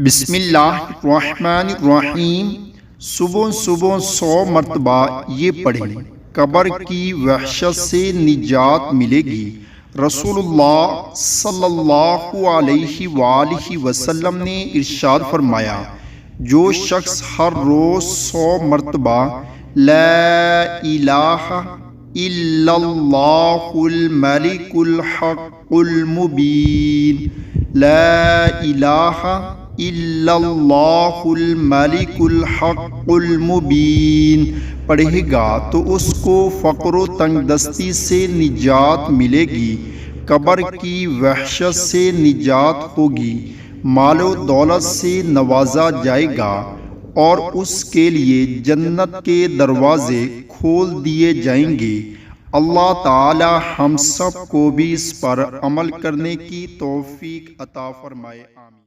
بسم اللہ الرحمن الرحیم۔ صبح صبح 100 مرتبہ یہ پڑھیں، قبر کی وحشت سے نجات ملے گی۔ رسول اللہ صلی اللہ علیہ وآلہ وسلم نے ارشاد فرمایا، جو شخص ہر روز 100 مرتبہ لا الہ الا اللہ الملک الحق المبین، لا الہ الا اللہ الملک الحق المبین پڑھے گا تو اس کو فقر و تنگ دستی سے نجات ملے گی، قبر کی وحشت سے نجات ہوگی، مال و دولت سے نوازا جائے گا اور اس کے لیے جنت کے دروازے کھول دیے جائیں گے۔ اللہ تعالی ہم سب کو بھی اس پر عمل کرنے کی توفیق عطا فرمائے، آمین۔